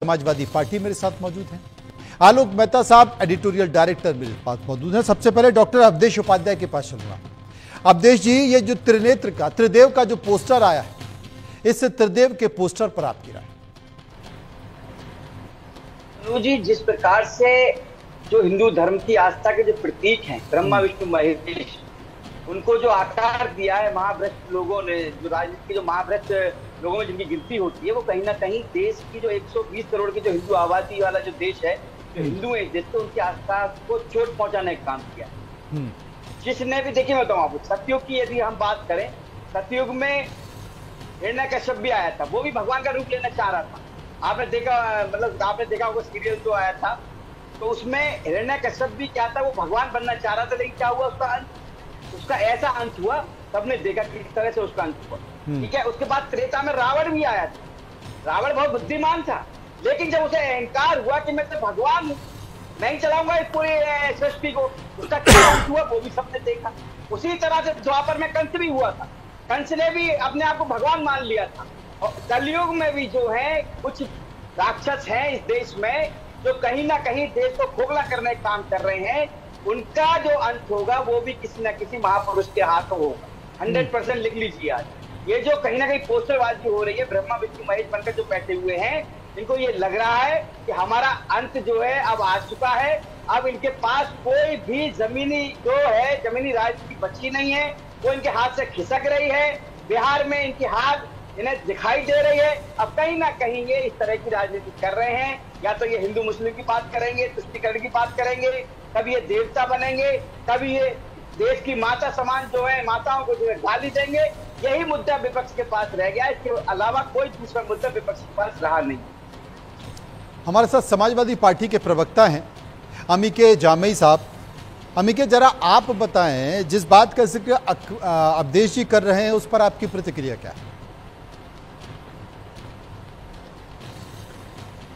Samajwadi party मेरे साथ मौजूद हैं। आलोक मेहता साहब एडिटोरियल डायरेक्टर मेरे पास मौजूद हैं। सबसे पहले डॉक्टर अवधेश उपाध्याय के पास चलूंगा। अवधेश जी, ये जो त्रिनेत्र का त्रिदेव का जो पोस्टर आया है, इस त्रिदेव के पोस्टर पर आपकी राय? जी, जिस प्रकार से जो हिंदू धर्म की आस्था के जो प्रतीक हैं ब्रह्मा विष्णु महेश, उनको जो आकार दिया है महाभ्रष्ट लोगों ने, जो राजनीति के जो महाभ्रष्ट लोगों में जिनकी गिनती होती है, वो कहीं ना कहीं देश की जो 120 करोड़ की जो हिंदू आबादी वाला जो देश है, जो हिंदू है, जिससे उनकी आस्था को चोट पहुंचाने का काम किया। जिसने भी, देखिए मैं बताऊं आपको, सतयुग की यदि हम बात करें, सतयुग में हिरण्यकश्यप भी आया था, वो भी भगवान का रूप लेना चाह रहा था। आपने देखा, मतलब आपने देखा वो सीरियल जो आया था, तो उसमें हिरण्यकश्यप भी क्या था, वो भगवान बनना चाह रहा था, लेकिन क्या हुआ, उसका ऐसा अंत हुआ, सबने देखा किस तरह से उसका अंत हुआ। ठीक है। उसके बाद त्रेता में रावण भी आया था। रावण बहुत बुद्धिमान था, लेकिन जब उसे अहंकार हुआ कि मैं तो भगवान नहीं चलाऊंगा इस पूरी सृष्टि को, उसका क्या अंत हुआ वो भी सबने देखा। उसी तरह से द्वापर में कंस भी हुआ था। कंस ने भी अपने आप को भगवान मान लिया था। और कलयुग में भी जो है कुछ राक्षस हैं इस देश में, जो कहीं ना कहीं देश को खोखला करने का काम कर रहे हैं। उनका जो अंत होगा वो भी किसी न किसी महापुरुष के हाथ होगा। 100% लिख लीजिए। आज ये जो कहीं ना कहीं पोस्टरबाजी हो रही है, ब्रह्मा विष्णु महेश बनकर जो बैठे हुए हैं, इनको ये लग रहा है कि हमारा अंत जो है अब आ चुका है। अब इनके पास कोई भी जमीनी जो है, जमीनी राजनीति बची नहीं है, वो इनके हाथ से खिसक रही है। बिहार में इनकी हार इन्हें दिखाई दे रही है। अब कहीं ना कहीं ये इस तरह की राजनीति कर रहे हैं। या तो ये हिंदू मुस्लिम की बात करेंगे, तुष्टिकरण की बात करेंगे, कभी ये देवता बनेंगे, कभी ये देश की माता समान जो है माताओं को जो है गाली देंगे। यही मुद्दा विपक्ष के पास रह गया है, इसके अलावा कोई दूसरा मुद्दा विपक्ष के पास रहा नहीं। हमारे साथ समाजवादी पार्टी के प्रवक्ता हैं अमीके जामई साहब। अमीके, जरा आप बताएं, जिस बात का जिक्र अवधेश जी कर रहे हैं, उस पर आपकी प्रतिक्रिया क्या है?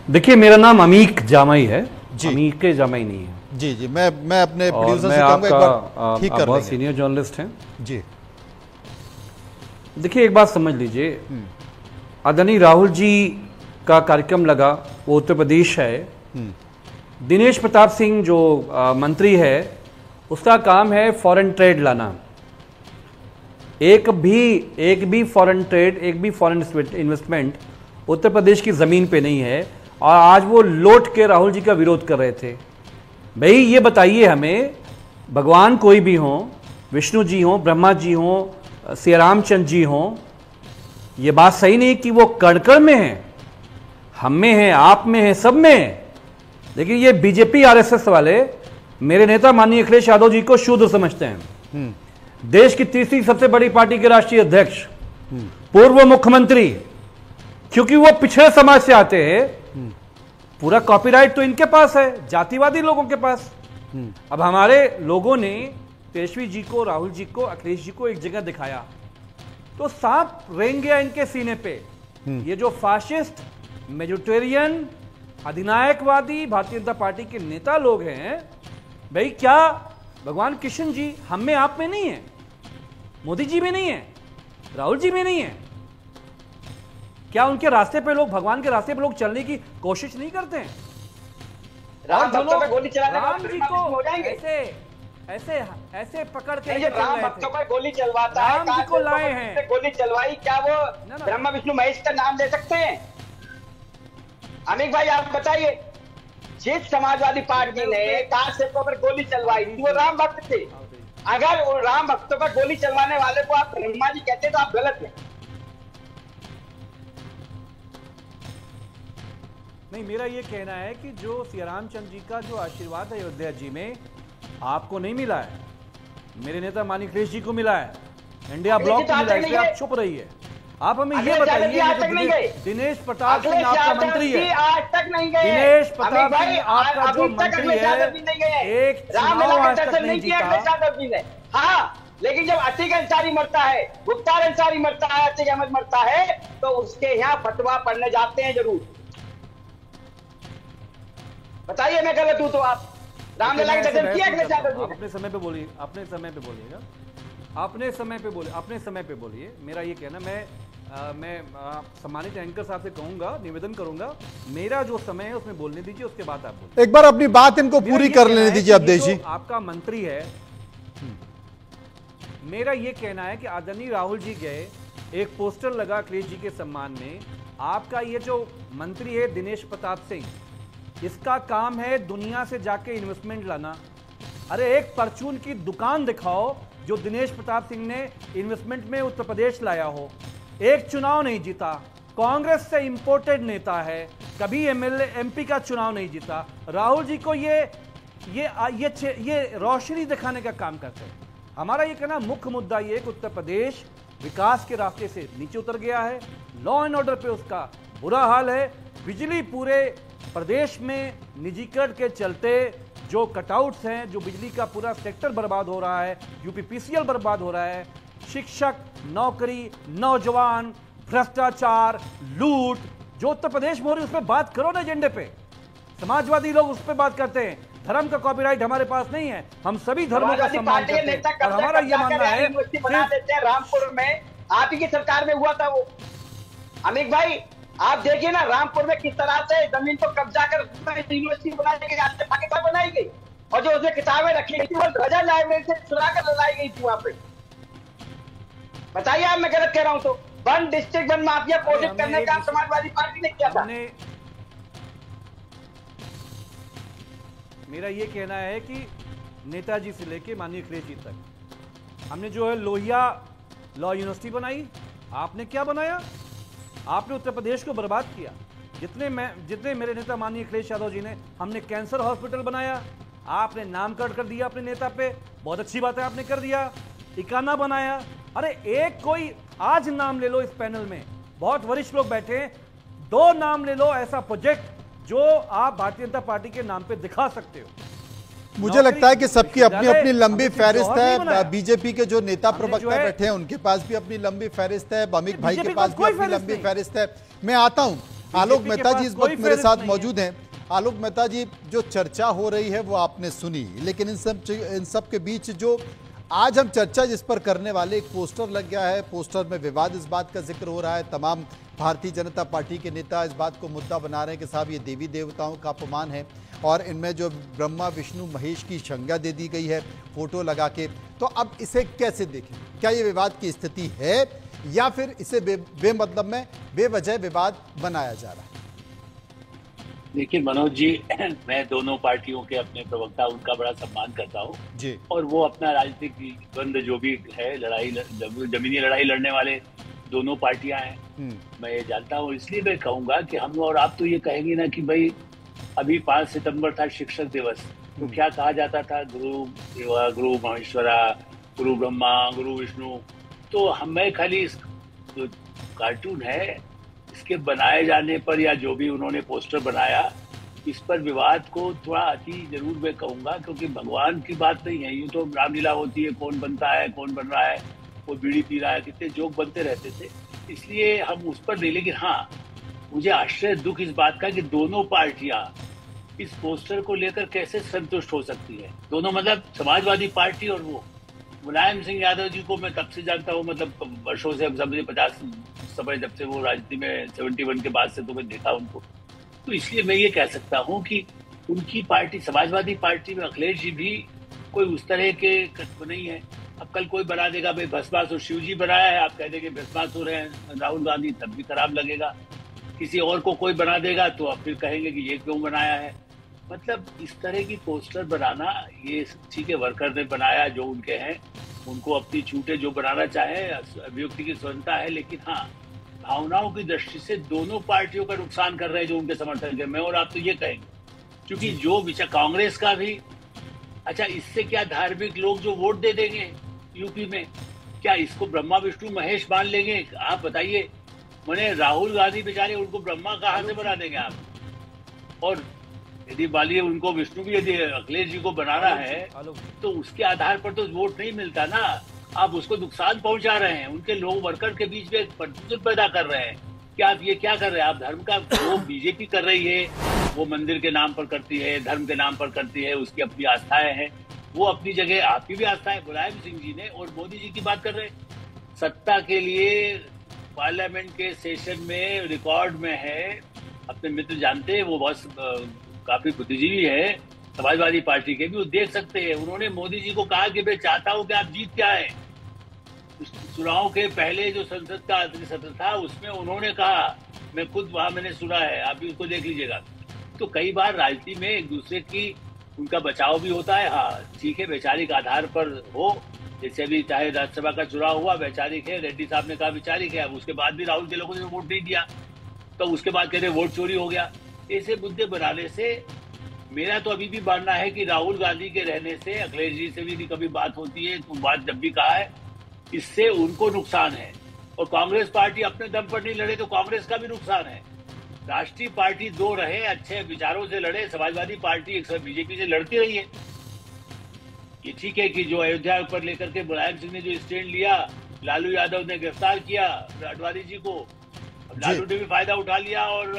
देखिए, मेरा नाम अमीक जामई है, अमीके जामई नहीं है। जी जी, मैं अपने प्रोड्यूसर से कहूंगा एक बार ठीक कर लेंगे। बहुत सीनियर जर्नलिस्ट हैं जी। देखिए, एक बात समझ लीजिए, आदरणीय राहुल जी का कार्यक्रम लगा, वो उत्तर प्रदेश है। दिनेश प्रताप सिंह जो मंत्री है, उसका काम है फॉरेन ट्रेड लाना। एक भी फॉरेन ट्रेड, एक भी फॉरेन इन्वेस्टमेंट उत्तर प्रदेश की जमीन पे नहीं है। और आज वो लौट के राहुल जी का विरोध कर रहे थे। भाई ये बताइए हमें, भगवान कोई भी हो, विष्णु जी हो, ब्रह्मा जी हो, श्री रामचंद्र जी हो, ये बात सही नहीं कि वो कण में है, हम में है, आप में है, सब में है। लेकिन ये बीजेपी आरएसएस वाले मेरे नेता माननीय अखिलेश यादव जी को शूद्र समझते हैं। देश की तीसरी सबसे बड़ी पार्टी के राष्ट्रीय अध्यक्ष, पूर्व मुख्यमंत्री, क्योंकि वो पिछड़े समाज से आते हैं, पूरा कॉपीराइट तो इनके पास है, जातिवादी लोगों के पास। अब हमारे लोगों ने तेजस्वी जी को, राहुल जी को, अखिलेश जी को एक जगह दिखाया तो सांप रेंग गया इनके सीने पे। ये जो fascist, majoritarian, अधिनायकवादी Bharatiya Janata party के नेता लोग हैं, भाई क्या भगवान कृष्ण जी हम में, आप में नहीं है? मोदी जी में नहीं है? राहुल जी में नहीं है? क्या उनके रास्ते पे लोग, भगवान के रास्ते पे लोग चलने की कोशिश नहीं करते हैं? राम भक्तों पे गोली चलाने राम जी को हो जाएंगे। ऐसे पकड़ के राम भक्तों पर गोली चलवाता है, राम जी को लाए हैं, गोली चलवाई, क्या वो ब्रह्मा विष्णु महेश का नाम ले सकते हैं? अमित भाई आप बताइए, जिस समाजवादी पार्टी ने कार सेवकों पर गोली चलवाई थी वो राम भक्त थे। अगर वो राम भक्तों पर गोली चलवाने वाले को आप ब्रह्मा जी कहते तो आप गलत हैं। नहीं, मेरा ये कहना है कि जो श्री रामचंद्र जी का जो आशीर्वाद है अयोध्या जी में, आपको नहीं मिला है, मेरे नेता माननीय अखिलेश जी को मिला है, इंडिया ब्लॉक को मिला है, इसलिए आप चुप रहिए। आप हमें ये बताइए, दिनेश प्रताप सिंह आपका मंत्री है, आज तक नहीं गए। दिनेश प्रताप सिंह आपका जो मंत्री है, एक चुनाव आज तक नहीं जीता। हाँ, लेकिन जब अतीक अंसारी मरता है, मुख्तार अंसारी मरता है, अतीक अहमद मरता है, तो उसके यहाँ फतवा पढ़ने जाते हैं जरूर। बताइए मैं गलत हूं तो आप रामलला के दर्शन किया अखिलेश यादव जी? अपने समय पे बोलिए, अपने समय पे बोलिएगा, अपने समय पे बोलिए। मेरा ये कहना, मैं मैं सम्मानित एंकर साहब से कहूंगा, निवेदन करूंगा, मेरा जो समय है उसमें बोलने दीजिए, उसके बाद आप बोलिए। एक बार अपनी बात इनको पूरी कर लेने दीजिए अवधेश जी। आपका मंत्री है, मेरा ये कहना है कि आदरणीय राहुल जी गए, एक पोस्टर लगा अखिलेश जी के सम्मान में। आपका ये जो मंत्री है दिनेश प्रताप सिंह, इसका काम है दुनिया से जाके इन्वेस्टमेंट लाना। अरे एक परचून की दुकान दिखाओ जो दिनेश प्रताप सिंह ने इन्वेस्टमेंट में उत्तर प्रदेश लाया हो। एक चुनाव नहीं जीता, कांग्रेस से इंपोर्टेड नेता है, कभी एमएलए एमपी का चुनाव नहीं जीता। राहुल जी को ये रोशनी दिखाने का काम करते हैं। हमारा ये कहना मुख्य मुद्दा ये कि उत्तर प्रदेश विकास के रास्ते से नीचे उतर गया है, लॉ एंड ऑर्डर पे उसका बुरा हाल है। बिजली पूरे प्रदेश में निजीकरण के चलते जो कटआउट्स हैं, जो बिजली का पूरा सेक्टर बर्बाद हो रहा है, यूपीपीसीएल बर्बाद हो रहा है, शिक्षक, नौकरी, नौजवान, भ्रष्टाचार, लूट, जो उत्तर प्रदेश में हो रही है उस पर बात करो ना एजेंडे पे। समाजवादी लोग उस पर बात करते हैं। धर्म का कॉपीराइट हमारे पास नहीं है, हम सभी धर्मों का सम्मान करते हैं। और हमारा ये मानना है बना देते हैं। रामपुर में आप ही की सरकार में हुआ था वो। अमित भाई आप देखिए ना, रामपुर में किस तरह से जमीन को कब्जा कर यूनिवर्सिटी बनाई गई, और जो उसमें किताबें रखी गई थी वो ध्वजा लाइब्रेरी से चुरा कर लाई गई थी वहां पे। बताइए आप मैं गलत कह रहा हूं तो? वन डिस्ट्रिक्ट वन माफिया पोषित करने का समाजवादी पार्टी ने किया था। मेरा ये कहना है कि नेताजी से लेके माननीय अखिलेश जी तक हमने जो है लोहिया लॉ यूनिवर्सिटी बनाई। आपने क्या बनाया? आपने उत्तर प्रदेश को बर्बाद किया। जितने मेरे नेता माननीय अखिलेश यादव जी ने, हमने कैंसर हॉस्पिटल बनाया, आपने नामकरण कर दिया अपने नेता पे, बहुत अच्छी बात है आपने कर दिया। इकाना बनाया। अरे एक कोई आज नाम ले लो, इस पैनल में बहुत वरिष्ठ लोग बैठे हैं, 2 नाम ले लो ऐसा प्रोजेक्ट जो आप भारतीय जनता पार्टी के नाम पे दिखा सकते हो। मुझे लगता है कि सबकी अपनी अपनी लंबी फहरिस्त है। बीजेपी के जो नेता प्रवक्ता बैठे हैं उनके पास भी अपनी लंबी फहरिस्त है, अमित भाई के पास भी अपनी लंबी फहरिस्त है। मैं आता हूं, आलोक मेहता जी इस वक्त मेरे साथ मौजूद हैं। आलोक मेहता जी, जो चर्चा हो रही है वो आपने सुनी, लेकिन इन सब के बीच जो आज हम चर्चा जिस पर करने वाले, एक पोस्टर लग गया है, पोस्टर में विवाद इस बात का जिक्र हो रहा है। तमाम भारतीय जनता पार्टी के नेता इस बात को मुद्दा बना रहे हैं कि साहब ये देवी देवताओं का अपमान है, और इनमें जो ब्रह्मा विष्णु महेश की संज्ञा दे दी गई है फोटो लगा के। तो अब इसे कैसे देखें? क्या ये विवाद की स्थिति है या फिर इसे बेमतलब में बेवजह विवाद बनाया जा रहा है? देखिए मनोज जी, मैं दोनों पार्टियों के अपने प्रवक्ता उनका बड़ा सम्मान करता हूँ जी, और वो अपना राजनीतिक द्वंद जो भी है, जमीनी लड़ाई लड़ने वाले दोनों पार्टियां हैं, मैं ये जानता हूँ। इसलिए मैं कहूंगा कि हम और आप तो ये कहेंगे ना कि भाई अभी 5 सितंबर था शिक्षक दिवस, तो क्या कहा जाता था? गुरु महेश्वरा, गुरु ब्रह्मा, गुरु विष्णु। तो मैं खाली इस जो कार्टून है इसके बनाए जाने पर, या जो भी उन्होंने पोस्टर बनाया, इस पर विवाद को थोड़ा अति जरूर मैं कहूंगा, क्योंकि भगवान की बात नहीं है। यूं तो रामलीला होती है, कौन बनता है, कौन बन रहा है, वो बीड़ी पी रहा है, कितने जोक बनते रहते थे, इसलिए हम उस पर नहीं। लेकिन हाँ, मुझे आश्चर्य दुख इस बात का कि दोनों पार्टियां इस पोस्टर को लेकर कैसे संतुष्ट हो सकती है। दोनों, मतलब समाजवादी पार्टी और वो मुलायम सिंह यादव जी को मैं तब से जानता हूँ, मतलब वर्षों से, समझे 50 समय जब से वो राजनीति में 71 के बाद से तो मैं देखा उनको। तो इसलिए मैं ये कह सकता हूँ कि उनकी पार्टी, समाजवादी पार्टी में अखिलेश जी भी कोई उस तरह के कट्ट नहीं है। अब कल कोई बना देगा भाई भस्मासुर शिव जी बनाया है, आप कह देंगे भस्मासुर है राहुल गांधी, तब भी खराब लगेगा। किसी और को कोई बना देगा तो अब फिर कहेंगे कि ये क्यों बनाया है। मतलब इस तरह की पोस्टर बनाना, ये ठीक है वर्कर ने बनाया, जो उनके हैं उनको अपनी छूटे जो बनाना चाहे, अभिव्यक्ति की स्वतंत्रता है, लेकिन हाँ भावनाओं की दृष्टि से दोनों पार्टियों का नुकसान कर रहे हैं जो उनके समर्थन है। मैं और आप तो ये कहेंगे, क्योंकि जो विचार कांग्रेस का भी, अच्छा इससे क्या धार्मिक लोग जो वोट दे देंगे यूपी में, क्या इसको ब्रह्मा विष्णु महेश मान लेंगे? आप बताइए। मैंने राहुल गांधी बेचारे, उनको ब्रह्मा कहाँ से बना देंगे आप? और यदि मानिए उनको विष्णु भी यदि अखिलेश जी को बनाना है तो उसके आधार पर तो वोट नहीं मिलता ना। आप उसको नुकसान पहुंचा रहे हैं, उनके लोग वर्कर के बीच में एक कंफ्यूजन पैदा कर रहे हैं कि आप ये क्या कर रहे हैं। आप धर्म का, वो बीजेपी कर रही है, वो मंदिर के नाम पर करती है, धर्म के नाम पर करती है, उसकी अपनी आस्थाएं हैं, वो अपनी जगह, आपकी भी आस्था है। मुलायम सिंह जी ने और मोदी जी की बात कर रहे हैं, सत्ता के लिए पार्लियामेंट के सेशन में रिकॉर्ड में है, अपने मित्र जानते हैं, वो बहुत काफी बुद्धिजीवी है समाजवादी पार्टी के भी, वो देख सकते हैं। उन्होंने मोदी जी को कहा कि मैं चाहता हूं कि आप जीत के आए। चुनाव के पहले जो संसद का आखिरी सत्र था उसमें उन्होंने कहा, मैं खुद वहां मैंने सुना है, आप भी उसको देख लीजिएगा। तो कई बार राजनीति में एक दूसरे की उनका बचाव भी होता है। हाँ ठीक है, वैचारिक आधार पर हो, जैसे अभी चाहे राज्यसभा का चुनाव हुआ वैचारिक है, रेड्डी साहब ने कहा वैचारिक है, अब उसके बाद भी राहुल के लोगों ने वोट नहीं दिया, तो उसके बाद कहते वोट चोरी हो गया। ऐसे मुद्दे बनाने से मेरा तो अभी भी मानना है कि राहुल गांधी के रहने से, अखिलेश जी से भी कभी बात होती है, तो बात जब भी कहा है, इससे उनको नुकसान है। और कांग्रेस पार्टी अपने दम पर नहीं लड़े तो कांग्रेस का भी नुकसान है। राष्ट्रीय पार्टी दो रहे, अच्छे विचारों से लड़े, समाजवादी पार्टी एक बीजेपी से लड़ती रही है। ये ठीक है कि जो अयोध्या पर लेकर के मुलायम सिंह ने जो स्टैंड लिया, लालू यादव ने गिरफ्तार किया आडवाणी जी को, लालू ने भी फायदा उठा लिया और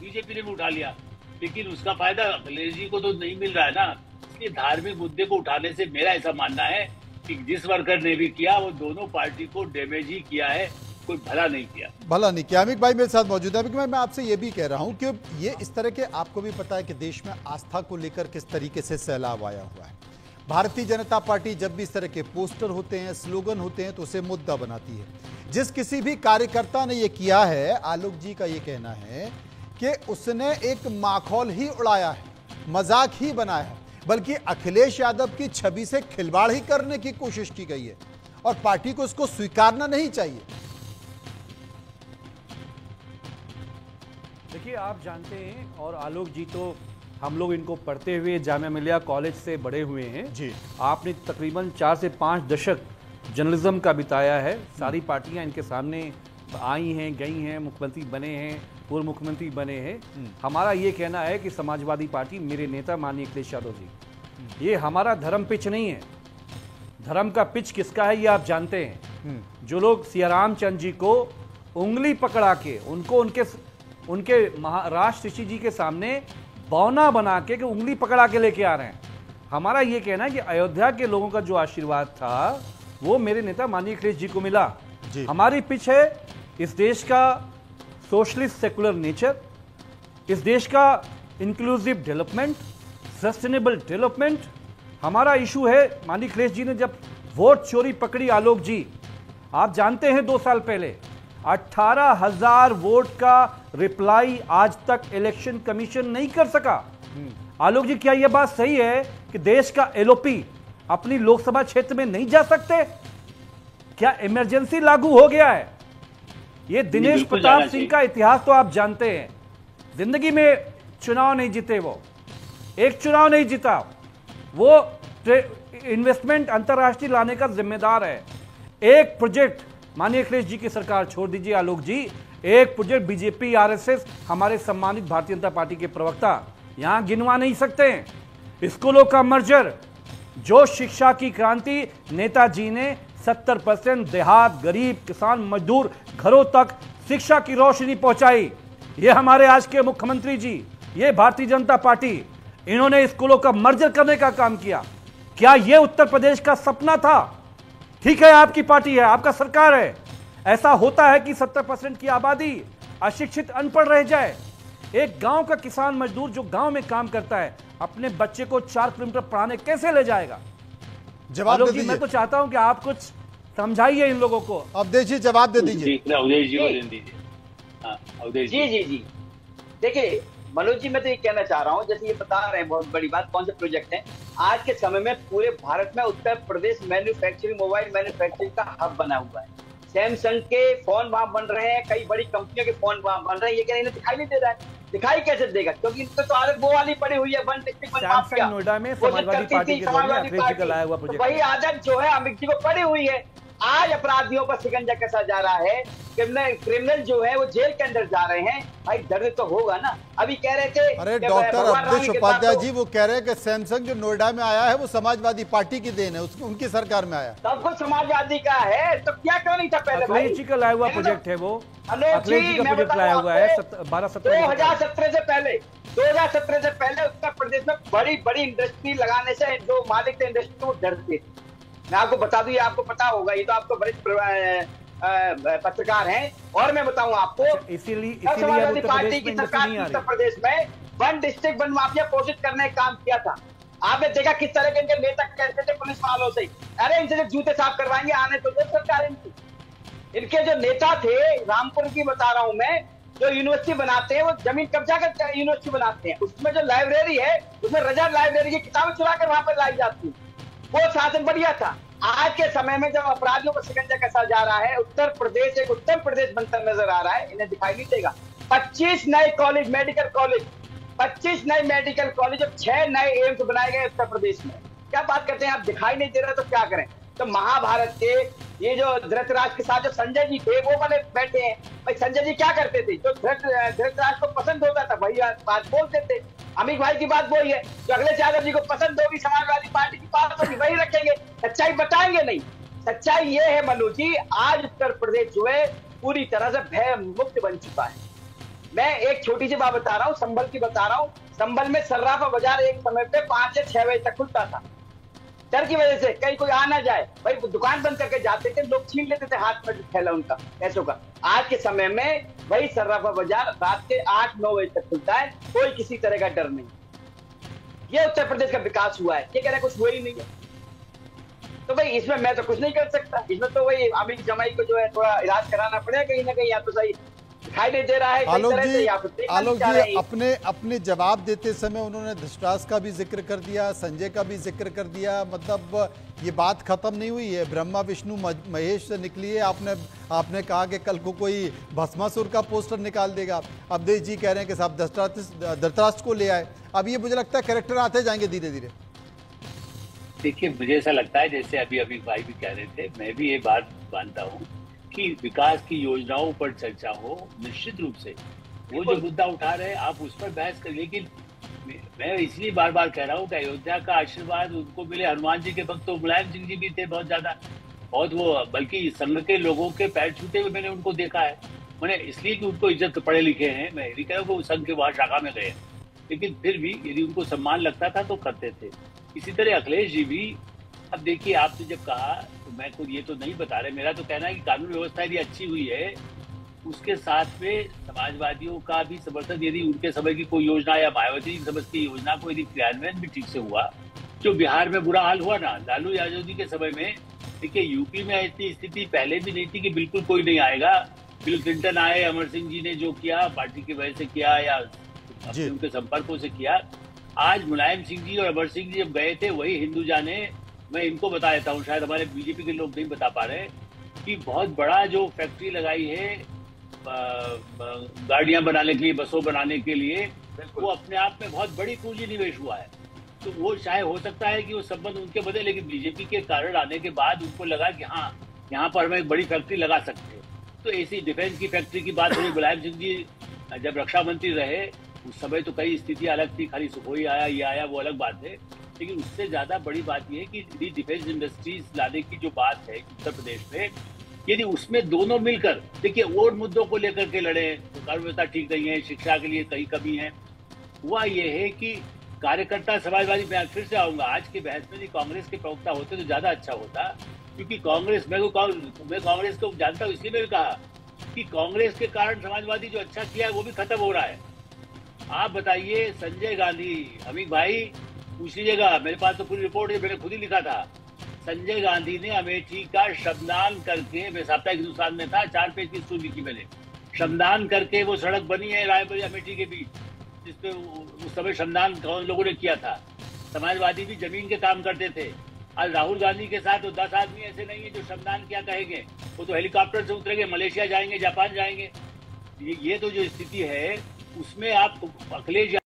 बीजेपी ने भी उठा लिया, लेकिन उसका फायदा अखिलेश जी को तो नहीं मिल रहा है ना। इसलिए धार्मिक मुद्दे को उठाने से मेरा ऐसा मानना है कि जिस वर्कर ने भी किया वो दोनों पार्टी को डैमेज ही किया है, कोई भला नहीं किया। भला नहीं किया। अमित भाई मेरे साथ मौजूद है। अमित भाई, मैं आपसे ये भी कह रहा हूं कि ये इस तरह के, आपको भी पता है कि देश में आस्था को लेकर किस तरीके से सैलाब आया हुआ है। भारतीय जनता पार्टी जब भी इस तरह के पोस्टर होते हैं, स्लोगन होते हैं, तो उसे मुद्दा बनाती है। जिस किसी भी कार्यकर्ता ने ये किया है, आलोक जी का ये कहना है कि उसने एक माखौल ही उड़ाया है, मजाक ही बनाया है, बल्कि अखिलेश यादव की छवि से खिलवाड़ ही करने की कोशिश की गई है और पार्टी को इसको स्वीकारना नहीं चाहिए। देखिए, आप जानते हैं और आलोक जी तो हम लोग इनको पढ़ते हुए जामिया मिलिया कॉलेज से बड़े हुए हैं जी। आपने तकरीबन 4 से 5 दशक जर्नलिज्म का बिताया है। सारी पार्टियां इनके सामने आई हैं, गई हैं, मुख्यमंत्री बने हैं, पूर्व मुख्यमंत्री बने हैं। हमारा ये कहना है कि समाजवादी पार्टी, मेरे नेता माननीय अखिलेश यादव जी, ये हमारा धर्म पिच नहीं है। धर्म का पिच किसका है ये आप जानते हैं। जो लोग सियाराम चंद जी को उंगली पकड़ा के उनको उनके महाराष्ट्र ऋषि जी के सामने बौना बना के उंगली पकड़ा के लेके आ रहे हैं। हमारा ये कहना है कि अयोध्या के लोगों का जो आशीर्वाद था वो मेरे नेता माननीय अखिलेश जी को मिला। हमारी पिच है इस देश का सोशलिस्ट सेकुलर नेचर, इस देश का इंक्लूसिव डेवलपमेंट, सस्टेनेबल डेवलपमेंट। हमारा इशू है, माननीय अखिलेश जी ने जब वोट चोरी पकड़ी, आलोक जी आप जानते हैं 2 साल पहले 18,000 वोट का रिप्लाई आज तक इलेक्शन कमीशन नहीं कर सका। आलोक जी, क्या यह बात सही है कि देश का एलओपी अपनी लोकसभा क्षेत्र में नहीं जा सकते? क्या इमरजेंसी लागू हो गया है? ये दिनेश प्रताप सिंह का इतिहास तो आप जानते हैं। जिंदगी में चुनाव नहीं जीते, वो एक चुनाव नहीं जीता, वो इन्वेस्टमेंट अंतर्राष्ट्रीय लाने का जिम्मेदार है। एक प्रोजेक्ट माननीय अखिलेश जी की सरकार, छोड़ दीजिए आलोक जी, एक प्रोजेक्ट बीजेपी आरएसएस हमारे सम्मानित भारतीय जनता पार्टी के प्रवक्ता यहां गिनवा नहीं सकते हैं। स्कूलों का मर्जर, जो शिक्षा की क्रांति नेताजी ने 70% देहात, गरीब, किसान, मजदूर घरों तक शिक्षा की रोशनी पहुंचाई, ये हमारे आज के मुख्यमंत्री जी, ये भारतीय जनता पार्टी, इन्होंने स्कूलों का मर्जर करने का काम किया। क्या यह उत्तर प्रदेश का सपना था? ठीक है, आपकी पार्टी है, आपका सरकार है। ऐसा होता है कि 70% की आबादी अशिक्षित, अनपढ़ रह जाए। एक गांव का किसान मजदूर जो गांव में काम करता है, अपने बच्चे को 4 किलोमीटर पढ़ाने कैसे ले जाएगा? जवाब दे दीजिए। मैं तो चाहता हूं कि आप कुछ समझाइए इन लोगों को। अब देखिए, जवाब दे दीजिए। अवधेश जी को दे दीजिए। अवधेश जी। देखिए मनोज जी, मैं तो ये कहना चाह रहा हूँ, जैसे ये बता रहे हैं बहुत बड़ी बात, कौन से प्रोजेक्ट हैं। आज के समय में पूरे भारत में Uttar Pradesh manufacturing, mobile manufacturing का हब बना हुआ है। सैमसंग के फोन वहां बन रहे हैं, कई बड़ी कंपनियों के फोन वहां बन रहे हैं। ये क्या इन्हें दिखाई नहीं दे रहा है? दिखाई कैसे देगा? क्योंकि इनको तो आदत वो वाली पड़ी हुई है, नोएडा में समाजवादी पार्टी के लाया हुआ प्रोजेक्ट, वही आदत जो है अमित जी को पड़ी हुई है। आज अपराधियों पर शिकंजा कसा जा रहा है, क्रिमिनल जो है वो जेल के अंदर जा रहे हैं। भाई दर्द तो होगा ना। अभी कह रहे थे, अरे डॉक्टर अवधेश उपाध्याय जी, वो कह रहे हैं कि सैमसंग जो नोएडा में आया है वो समाजवादी पार्टी की देन है, उनकी सरकार में आया। सब कुछ समाजवादी का है, तो क्या क्यों नहीं था पहले? अखिलेश जी का लाया हुआ प्रोजेक्ट है वो, अखिलेश जी का प्रोजेक्ट लाया हुआ है 2017 से पहले। 2017 से पहले उत्तर प्रदेश में बड़ी बड़ी इंडस्ट्री लगाने से जो मालिक थे इंडस्ट्री वो डरते थे। मैं आपको बता दूं, ये आपको पता होगा, ये तो आपको बड़े पत्रकार हैं। और मैं बताऊं आपको, इसीलिए समाजवादी पार्टी की सरकार उत्तर प्रदेश में वन डिस्ट्रिक्ट वन माफिया घोषित करने का काम किया था। आपने देखा किस तरह के इनके नेता कहते थे पुलिस वालों से, अरे इनसे जूते साफ करवाएंगे, आने तो दो सरकार इनकी। इनके जो नेता थे, रामपुर की बता रहा हूं मैं, जो यूनिवर्सिटी बनाते हैं वो जमीन कब्जा कर यूनिवर्सिटी बनाते हैं। उसमें जो लाइब्रेरी है, उसमें रजा लाइब्रेरी की किताबें चुरा कर वहां पर लाई जाती है। वो शासन बढ़िया था। आज के समय में जब अपराधियों को शिकंजा कसा जा रहा है, उत्तर प्रदेश एक उत्तर प्रदेश बनता नजर आ रहा है, इन्हें दिखाई नहीं देगा। 25 नए कॉलेज, मेडिकल कॉलेज, 25 नए मेडिकल कॉलेज और 6 नए एम्स बनाए गए उत्तर प्रदेश में। क्या बात करते हैं आप, दिखाई नहीं दे रहा तो क्या करें। तो महाभारत के ये जो धृतराष्ट्र के साथ जो संजय जी थे वो बने बैठे हैं। भाई संजय जी क्या करते थे, जो धृतराष्ट्र को पसंद होता था वही बात बोलते थे। अमित भाई की बात वही है, जो अखिलेश यादव जी को पसंद होगी, समाजवादी पार्टी की बात होगी, वही रखेंगे, सच्चाई बताएंगे नहीं। सच्चाई ये है मनोज जी, आज उत्तर प्रदेश जो है पूरी तरह से भय मुक्त बन चुका है। मैं एक छोटी सी बात बता रहा हूँ, संभल की बता रहा हूँ। संभल में सर्राफा बाजार एक समय पे 5 से 6 बजे तक खुलता था। डर की वजह से कहीं कोई आ ना जाए, भाई दुकान बंद करके जाते थे, लोग छीन लेते थे हाथ में थैला उनका पैसों का। आज के समय में वही सर्राफा बाजार रात के 8-9 बजे तक खुलता है, कोई किसी तरह का डर नहीं। ये उत्तर प्रदेश का विकास हुआ है, ये कह रहे कुछ हुआ ही नहीं है। तो भाई इसमें मैं तो कुछ नहीं कर सकता, इसमें तो वही अमित जमाई को जो है थोड़ा इलाज कराना पड़ेगा कहीं ना कहीं, या तो सही दिखाई नहीं दे रहा है आलोक जी अपने जवाब देते समय उन्होंने धृतराष्ट्र का भी जिक्र कर दिया, संजय का भी जिक्र कर दिया। मतलब ये बात खत्म नहीं हुई है, ब्रह्मा विष्णु महेश से निकली है। आपने कहा कि कल को कोई भस्मासुर का पोस्टर निकाल देगा। अवधेश जी कह रहे हैं कि साहब धृतराष्ट्र को ले आए। अब ये मुझे लगता है कैरेक्टर आते जाएंगे धीरे धीरे। देखिए मुझे ऐसा लगता है, जैसे अभी भाई भी कह रहे थे, मैं भी ये बात मानता हूँ कि विकास की योजनाओं पर चर्चा हो, निश्चित रूप से वो जो मुद्दा उठा रहे हैं आप उस पर बहस करें। लेकिन मैं इसलिए बार बार कह रहा हूँ कि अयोध्या का आशीर्वाद उनको मिले। हनुमान जी के भक्त तो मुलायम सिंह जी भी थे बहुत ज्यादा, बहुत वो, बल्कि संघ के लोगों के पैर छूते हुए मैंने उनको देखा है। मैंने इसलिए कि उनको इज्जत पढ़े लिखे हैं, मैं नहीं कह रहा हूँ वो संघ के वहां शाखा में गए, लेकिन फिर भी यदि उनको सम्मान लगता था तो करते थे। इसी तरह अखिलेश जी भी, अब देखिए आपने जब कहा तो मैं खुद ये तो नहीं बता रहे, मेरा तो कहना है कि कानून व्यवस्था यदि अच्छी हुई है, उसके साथ में समाजवादियों का भी समर्थन, यदि उनके समय की कोई योजना या मायावती की समझ की योजना को यदि क्रियान्वयन भी ठीक से हुआ, जो बिहार में बुरा हाल हुआ ना लालू यादव जी के समय में। देखिए यूपी में इतनी स्थिति पहले भी नहीं थी कि बिल्कुल कोई नहीं आएगा। बिल क्लिंटन आए, अमर सिंह जी ने जो किया पार्टी की वजह से किया या उनके संपर्कों से किया। आज मुलायम सिंह जी और अमर सिंह जी जब गए थे, वही हिंदू जाने, मैं इनको बता देता हूँ, शायद हमारे बीजेपी के लोग नहीं बता पा रहे, कि बहुत बड़ा जो फैक्ट्री लगाई है गाड़ियां बनाने के लिए, बसों बनाने के लिए, वो अपने आप में बहुत बड़ी पूंजी निवेश हुआ है। तो वो शायद हो सकता है कि वो संबंध उनके बदले, लेकिन बीजेपी के कारण आने के बाद उनको लगा कि हाँ यहाँ पर हम एक बड़ी फैक्ट्री लगा सकते हैं। तो ऐसी डिफेंस की फैक्ट्री की बात हुई। मुलायम सिंह जी जब रक्षा मंत्री रहे उस समय तो कई स्थितियां अलग थी, खाली सुखोई आया, ये आया, वो अलग बात है। लेकिन उससे ज्यादा बड़ी बात यह है कि डिफेंस इंडस्ट्रीज लाने की जो बात है उत्तर प्रदेश में, यदि उसमें दोनों मिलकर, देखिए और मुद्दों को लेकर के लड़े तो कानून व्यवस्था ठीक नहीं है, शिक्षा के लिए कई कमी है। हुआ यह है कि कार्यकर्ता समाजवादी, मैं फिर से आऊंगा, आज की बहस में कांग्रेस के प्रवक्ता होते तो ज्यादा अच्छा होता, क्योंकि कांग्रेस, मैं कांग्रेस को जानता हूँ, इसलिए मैंने कहा कि कांग्रेस के कारण समाजवादी जो अच्छा किया है वो भी खत्म हो रहा है। आप बताइए, संजय गांधी, अमित भाई पूछ लीजिएगा, मेरे पास तो पूरी रिपोर्ट है, मैंने खुद ही लिखा था। संजय गांधी ने अमेठी का श्रमदान करके, मैं साप्ताहिक हिंदुस्तान में था, 4 पेज की स्टोरी लिखी मैंने, श्रमदान करके वो सड़क बनी है रायबरेली अमेठी के बीच, जिसपे उस समय श्रमदान कौन लोगों ने किया था। समाजवादी भी जमीन के काम करते थे। आज राहुल गांधी के साथ तो 10 आदमी ऐसे नहीं है जो श्रमदान क्या कहेंगे, वो तो हेलीकॉप्टर से उतरेंगे, मलेशिया जाएंगे, जापान जाएंगे। ये तो जो स्थिति है उसमें आप अखिलेश